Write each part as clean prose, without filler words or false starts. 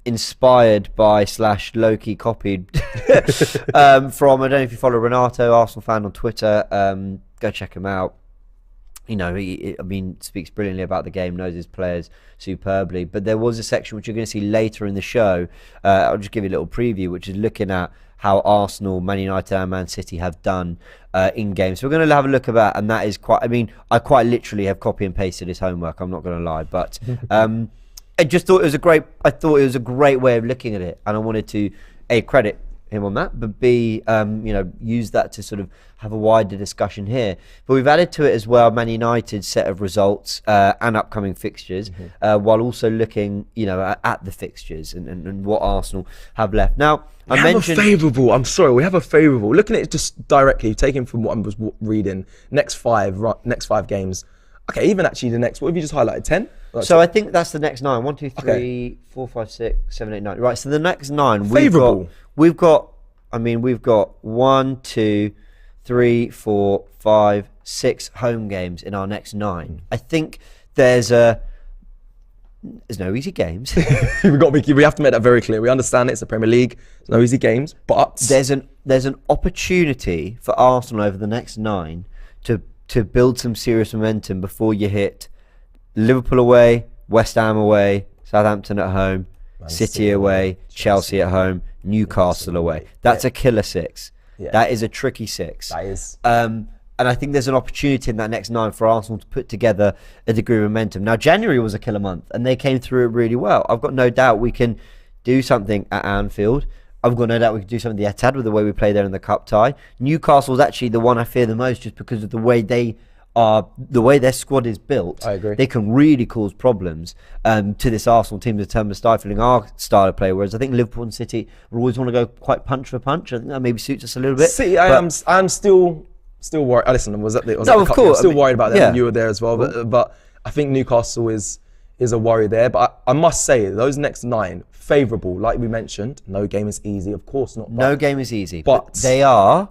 inspired by / low-key copied from, I don't know if you follow Renato, Arsenal fan on Twitter, go check him out. You know, he speaks brilliantly about the game, knows his players superbly. But there was a section which you're going to see later in the show. I'll just give you a little preview, which is looking at how Arsenal, Man United and Man City have done in games. So we're going to have a look at that, and that is quite, I quite literally have copy and pasted his homework, I'm not going to lie. But I just thought it was a great way of looking at it, and I wanted to A, credit him on that, but B, use that to sort of have a wider discussion here. But we've added to it as well Man United's set of results and upcoming fixtures, while also looking, at the fixtures and what Arsenal have left. Now, we have a favourable. Looking at it just directly, taking from what I was reading, next five games. Okay, even actually the next, what have you just highlighted? 10? So I think that's the next 9. 1, 2, 3, 4, 5, 6, 7, 8, 9. Right, so the next 9, we've got 1, 2, 3, 4, 5, 6 home games in our next 9. I think there's no easy games. we have to make that very clear. We understand it's the Premier League. There's no easy games, but there's an opportunity for Arsenal over the next 9 to build some serious momentum before you hit Liverpool away, West Ham away, Southampton at home, City away, Chelsea at home, Newcastle away. That's a killer 6. Yeah. That is a tricky 6. That is. And I think there's an opportunity in that next 9 for Arsenal to put together a degree of momentum. Now, January was a killer month, and they came through it really well. I've got no doubt we can do something at Anfield. I've got no doubt we can do something at the Etihad with the way we play there in the cup tie. Newcastle is actually the one I fear the most, just because of the way their squad is built. I agree. They can really cause problems to this Arsenal team in terms of stifling our style of play. Whereas I think Liverpool and City always want to go quite punch for punch. I think that maybe suits us a little bit. City, I'm still worried. Listen, of course. I'm still worried about them. Yeah. You were there as well, but I think Newcastle is a worry there. But I must say, those next 9 favourable, like we mentioned. No game is easy, of course not. No game is easy, but they are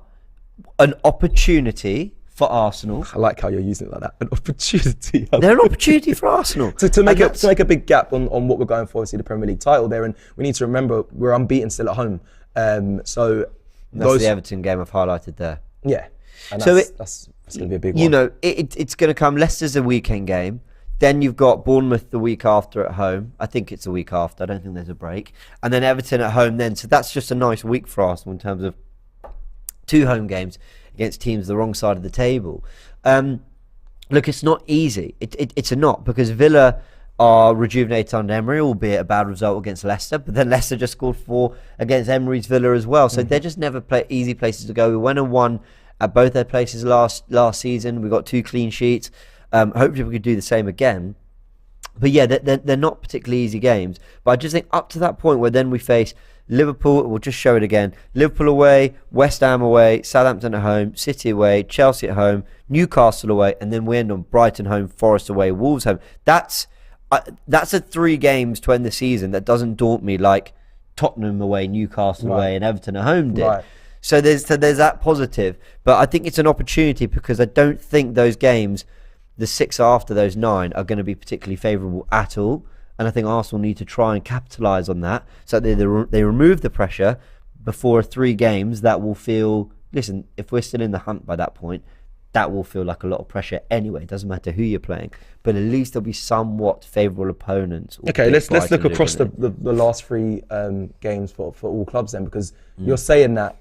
an opportunity for Arsenal. I like how you're using it like that. An opportunity. They're an opportunity for Arsenal to make a big gap on what we're going for. Obviously, the Premier League title there, and we need to remember we're unbeaten still at home. So that's the Everton game I've highlighted there. Yeah, and that's going to be a big one. It's going to come. Leicester's a weekend game. Then you've got Bournemouth the week after at home. I think it's a week after. I don't think there's a break. And then Everton at home then. So that's just a nice week for Arsenal in terms of 2 home games against teams the wrong side of the table. Look, it's not easy. It's not, because Villa are rejuvenated under Emery, albeit a bad result against Leicester. But then Leicester just scored 4 against Emery's Villa as well. So they're just never easy places to go. We went and won at both their places last season. We got 2 clean sheets. Hopefully we could do the same again. But yeah, they're not particularly easy games. But I just think up to that point where then we face Liverpool, we'll just show it again. Liverpool away, West Ham away, Southampton at home, City away, Chelsea at home, Newcastle away, and then we end on Brighton home, Forest away, Wolves home. That's a 3 games to end the season that doesn't daunt me like Tottenham away, Newcastle away, and Everton at home did. Right. So there's that positive. But I think it's an opportunity, because I don't think those games, the 6 after those 9, are going to be particularly favourable at all. And I think Arsenal need to try and capitalise on that, so that they remove the pressure before 3 games that will feel, listen, if we're still in the hunt by that point, that will feel like a lot of pressure anyway. It doesn't matter who you're playing, but at least there'll be somewhat favourable opponents. Okay, let's look across the last 3 games for all clubs then, because you're saying that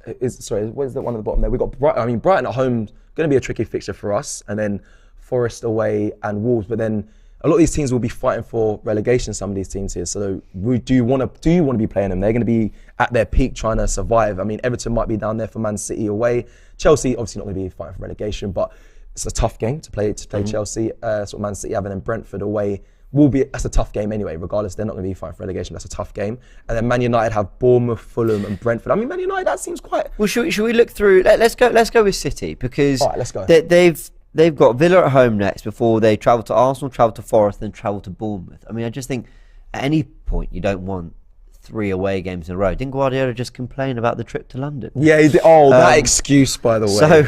where's the one at the bottom there? We've got Brighton at home, going to be a tricky fixture for us, and then Forest away and Wolves, but then a lot of these teams will be fighting for relegation, some of these teams here. So do you want to be playing them? They're going to be at their peak trying to survive. I mean, Everton might be down there for Man City away. Chelsea, obviously not going to be fighting for relegation, but it's a tough game to play Chelsea. Sort of Man City having, and Brentford away that's a tough game anyway, regardless. They're not going to be fighting for relegation. That's a tough game. And then Man United have Bournemouth, Fulham and Brentford. I mean, Man United, that seems quite... Well, should we look through... Let's go with City, because... All right, let's go. They've got Villa at home next before they travel to Arsenal, travel to Forest, then travel to Bournemouth. I mean, I just think at any point you don't want 3 away games in a row. Didn't Guardiola just complain about the trip to London? Yeah, he did. Oh, that excuse, by the way. So,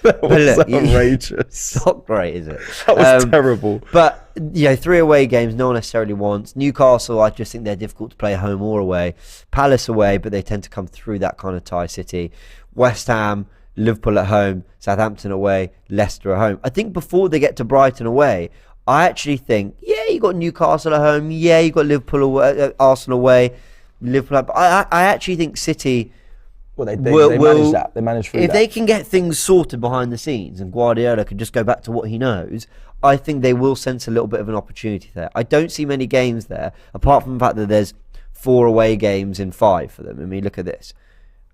that was outrageous. Not great, is it? That was terrible. But, 3 away games no one necessarily wants. Newcastle, I just think they're difficult to play home or away. Palace away, but they tend to come through that kind of tie city. West Ham, Liverpool at home, Southampton away, Leicester at home. I think before they get to Brighton away, I actually think, you got Newcastle at home, you got Liverpool away, Arsenal away, Liverpool. But I actually think City. Well, they manage that. They manage through if that. They can get things sorted behind the scenes, and Guardiola can just go back to what he knows, I think they will sense a little bit of an opportunity there. I don't see many games there, apart from the fact that there's 4 away games in 5 for them. I mean, look at this: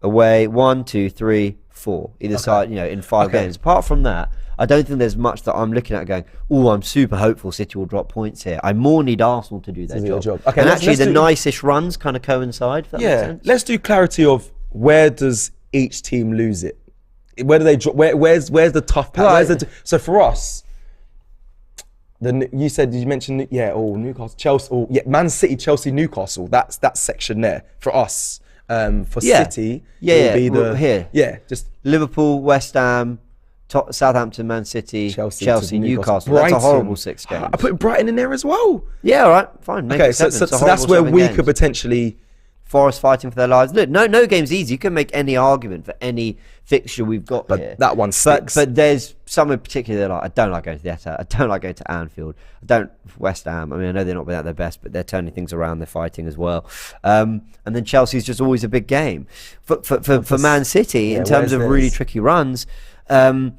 away 1, 2, 3, 4, either side. In 5 games. Apart from that, I don't think there's much that I'm looking at going, I'm super hopeful City will drop points here. I more need Arsenal to do their job. Okay, and actually, the nice-ish runs kind of coincide. If that makes sense. Let's do clarity of where does each team lose it? Where do they drop? Where's the tough patch? Right. So for us, you mentioned Newcastle, Chelsea, Man City, Chelsea, Newcastle. That's that section there for us. For City, it will be here. Just Liverpool, West Ham, Southampton, Man City, Chelsea, Newcastle. That's a horrible 6 games. I put Brighton in there as well. Yeah, all right, fine. Okay, so that's where we could potentially. Forest fighting for their lives. Look, no game's easy. You can make any argument for any fixture we've got here. That one sticks. But there's some in particular that I don't like going to the Etihad. I don't like going to Anfield. I don't West Ham. I mean, I know they're not at their best, but they're turning things around. They're fighting as well. And then Chelsea's just always a big game. For Man City, in terms of really tricky runs, again,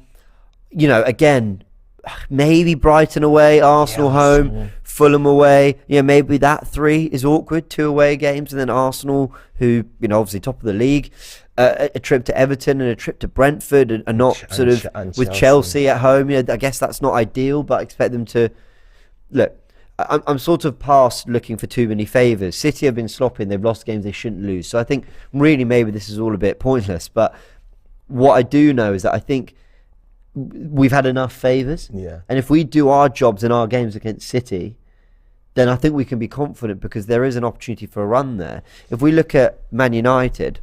maybe Brighton away, Arsenal home, Fulham away. Maybe that 3 is awkward. 2 away games, and then Arsenal, who obviously top of the league, a trip to Everton and a trip to Brentford, and not with Chelsea at home. I guess that's not ideal, but I expect them to look. I'm sort of past looking for too many favours. City have been sloppy and they've lost games they shouldn't lose. So I think really maybe this is all a bit pointless. But what I do know is that I think we've had enough favours. Yeah. And if we do our jobs in our games against City, then I think we can be confident because there is an opportunity for a run there. If we look at Man United,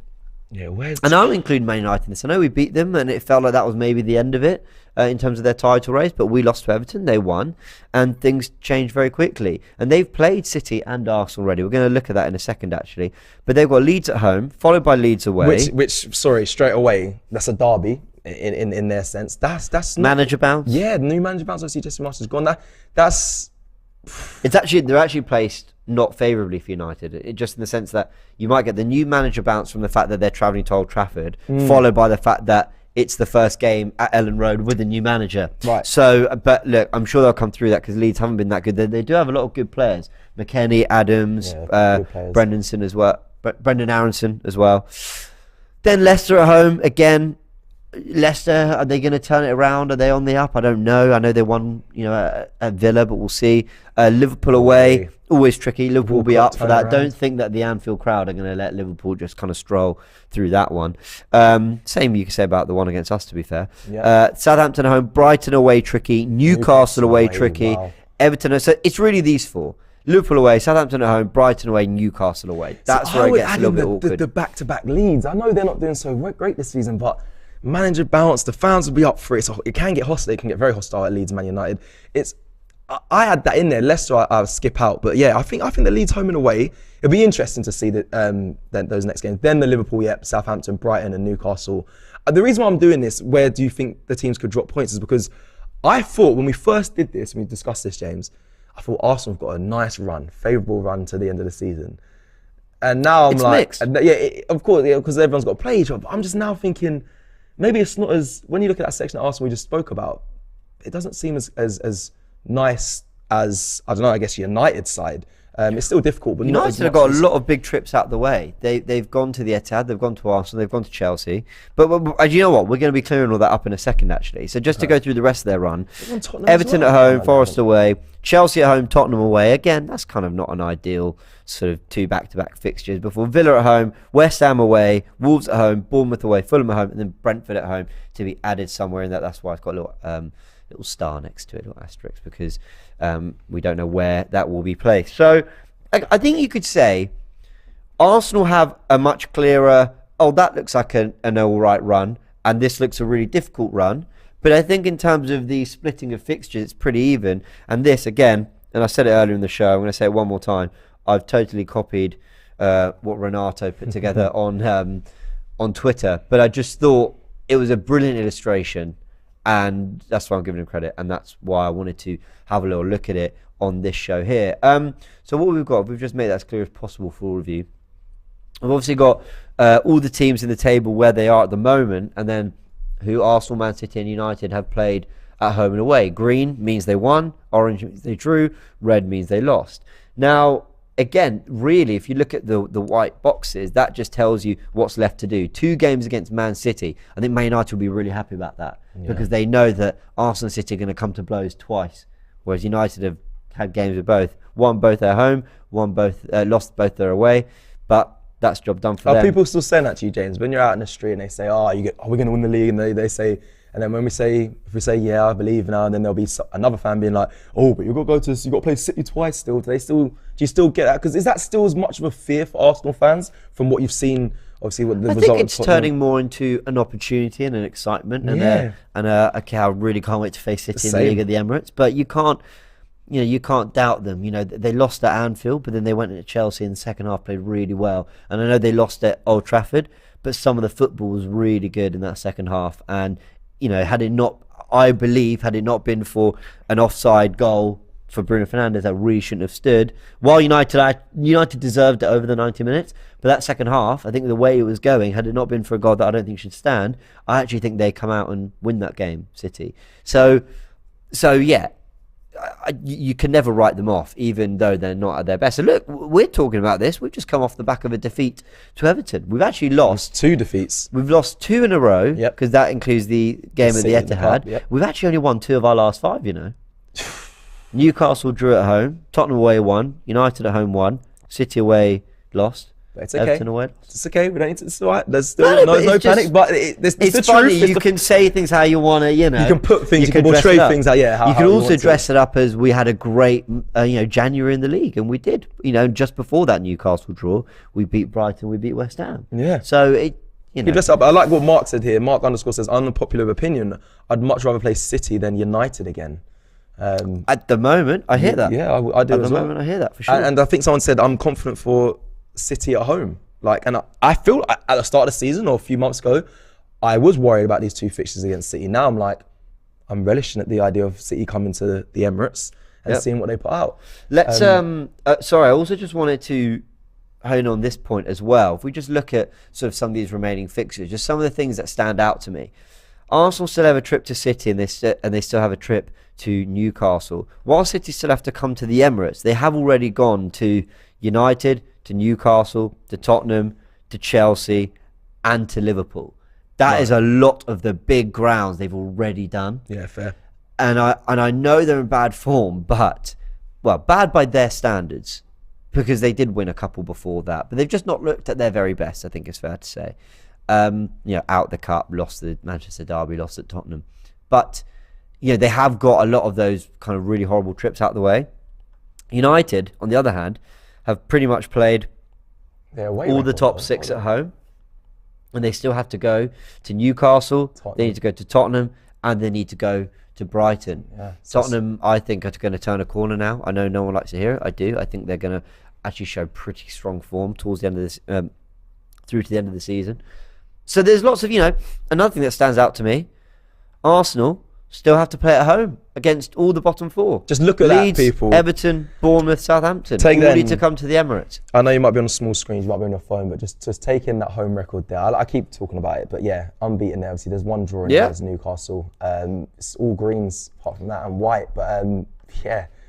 and I'll include Man United in this. I know we beat them and it felt like that was maybe the end of it in terms of their title race, but we lost to Everton, they won, and things changed very quickly. And they've played City and Arsenal already. We're going to look at that in a second, actually. But they've got Leeds at home, followed by Leeds away. Which straight away, that's a derby in their sense. That's manager bounce. Yeah, the new manager bounce. I see Jesse Marshall's gone. They're actually placed not favourably for United, just in the sense that you might get the new manager bounce from the fact that they're travelling to Old Trafford, followed by the fact that it's the first game at Ellen Road with a new manager. Right. So, but look, I'm sure they'll come through that because Leeds haven't been that good. They do have a lot of good players: McKennie, Adams, Brendan Aronson as well. Then Leicester at home again. Leicester, are they going to turn it around? Are they on the up? I don't know. I know they won, at Villa, but we'll see. Liverpool away, always tricky. Liverpool will be up for that. Don't think that the Anfield crowd are going to let Liverpool just kind of stroll through that one. Same you could say about the one against us, to be fair. Yeah. Southampton at home, Brighton away tricky, Newcastle away tricky, Everton. So it's really these 4. Liverpool away, Southampton at home, Brighton away, Newcastle away. That's where it gets a little bit awkward. The back-to-back leads. I know they're not doing so great this season, but manager bounce, the fans will be up for it. So it can get hostile. It can get very hostile at Leeds, Man United. I had that in there. Leicester, I'll skip out, but yeah, I think the Leeds home and away. It'll be interesting to see that those next games. Then the Liverpool, Southampton, Brighton, and Newcastle. The reason why I'm doing this, where do you think the teams could drop points, is because I thought when we first did this, when we discussed this, James, I thought Arsenal have got a nice run, favourable run to the end of the season. And now I'm mixed. Of course, because everyone's got to play each other. But I'm just now thinking, maybe it's not as, when you look at that section of Arsenal we just spoke about, it doesn't seem as nice as, I don't know, I guess United's side. It's still difficult, but United have got a lot of big trips out the way. They've gone to the Etihad, they've gone to Arsenal, they've gone to Chelsea. But you know what? We're going to be clearing all that up in a second, actually. So just to go through the rest of their run. Everton at home, Forest away, Chelsea at home, Tottenham away. Again, that's kind of not an ideal sort of 2 back-to-back fixtures. Before Villa at home, West Ham away, Wolves at home, Bournemouth away, Fulham at home, and then Brentford at home to be added somewhere in that. That's why it's got a little star next to it, a little asterisk, because we don't know where that will be placed. So I think you could say Arsenal have a much clearer, that looks like an all right run, and this looks a really difficult run. But I think in terms of the splitting of fixtures, it's pretty even. And this, again, and I said it earlier in the show, I'm going to say it one more time, I've totally copied what Renato put together on Twitter. But I just thought it was a brilliant illustration, and that's why I'm giving him credit, and that's why I wanted to have a little look at it on this show here. So what we've got, we've just made that as clear as possible for all of you. We've obviously got all the teams in the table where they are at the moment, and then who Arsenal, Man City and United have played at home and away. Green means they won, orange means they drew, red means they lost. Now, again, really, if you look at the white boxes, that just tells you what's left to do. 2 games against Man City. I think Man United will be really happy about that, because they know that Arsenal and City are going to come to blows twice, whereas United have had games with both. Won both their home, lost both their away, but that's job done for them. People still saying that to you, James? When you're out in the street and they say, are we going to win the league? And they say, and then if we say, yeah, I believe now, and then there'll be another fan being like, oh, but you've got to play City twice still. Do you still get that? Because is that still as much of a fear for Arsenal fans from what you've seen? Obviously, what the I result think it's turning more into an opportunity and an excitement, okay, I really can't wait to face City in the League of the Emirates. But you can't doubt them. They lost at Anfield, but then they went into Chelsea in the second half, played really well. And I know they lost at Old Trafford, but some of the football was really good in that second half. And had it not been for an offside goal for Bruno Fernandes, that really shouldn't have stood. While United deserved it over the 90 minutes, but that second half, I think the way it was going, had it not been for a goal that I don't think should stand, I actually think they come out and win that game, City. So yeah, you can never write them off, even though they're not at their best. So look, we're talking about this. We've just come off the back of a defeat to Everton. We've actually lost 2 defeats. We've lost 2 in a row, because that includes the game at the Etihad. We've actually only won 2 of our last 5, Newcastle drew at home, Tottenham away won, United at home won, City away lost. But it's okay. Everton away lost. It's okay. We don't need to. It's all right. There's still no panic. But it's the funny. truth. You can say things how you want to. You can put things. You can portray things. How you can also dress it up as we had a great, January in the league, and we did. Just before that Newcastle draw, we beat Brighton, we beat West Ham. Yeah. So it. You dress up. I like what Mark said here. Mark _ says unpopular opinion. I'd much rather play City than United again. At the moment, I hear that. Yeah, I do. At the moment, I hear that for sure. And I think someone said I'm confident for City at home. And I feel at the start of the season or a few months ago, I was worried about these 2 fixtures against City. Now I'm relishing at the idea of City coming to the Emirates and seeing what they put out. Let's. Sorry, I also just wanted to hone on this point as well. If we just look at sort of some of these remaining fixtures, just some of the things that stand out to me. Arsenal still have a trip to City, and they still have a trip to Newcastle. While City still have to come to the Emirates, they have already gone to United, to Newcastle, to Tottenham, to Chelsea, and to Liverpool. That is a lot of the big grounds they've already done. Yeah, fair. And I know they're in bad form, but bad by their standards, because they did win a couple before that, but they've just not looked at their very best, I think it's fair to say. Out the cup, lost the Manchester derby, lost at Tottenham, but they have got a lot of those kind of really horrible trips out the way. United, on the other hand, have pretty much played all the top 6 at home, and they still have to go to Newcastle, they need to go to Tottenham, and they need to go to Brighton. Tottenham, I think, are going to turn a corner now. I know no one likes to hear it. I do. I think they're going to actually show pretty strong form towards the end of this, through to the end of the season. So there's lots of, another thing that stands out to me, Arsenal still have to play at home against all the bottom 4. Just look at Leeds, that, people. Everton, Bournemouth, Southampton. All need to come to the Emirates. I know you might be on a small screen, you might be on your phone, but just take in that home record there. I keep talking about it, but yeah, unbeaten there. Obviously, there's 1 draw in against Newcastle. It's all greens apart from that and white, but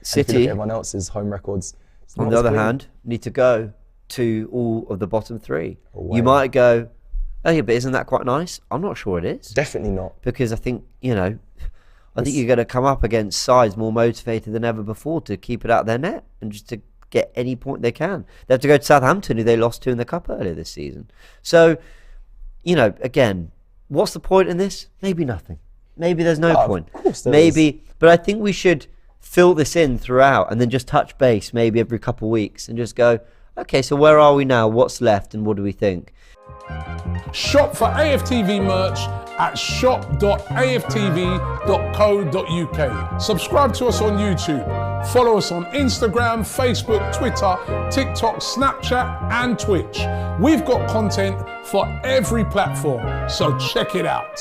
City. If you look at everyone else's home records. On the other hand, need to go to all of the bottom 3. Away. You might go, oh yeah, but isn't that quite nice? I'm not sure it is. Definitely not. Because I think, I think you're going to come up against sides more motivated than ever before to keep it out of their net and just to get any point they can. They have to go to Southampton, who they lost to in the Cup earlier this season. So, again, what's the point in this? Maybe nothing. Maybe there's no point. Of course there is. But I think we should fill this in throughout and then just touch base maybe every couple of weeks and just go, Okay, so where are we now? What's left and what do we think? Shop for AFTV merch at shop.aftv.co.uk. Subscribe to us on YouTube. Follow us on Instagram, Facebook, Twitter, TikTok, Snapchat, and Twitch. We've got content for every platform, so check it out.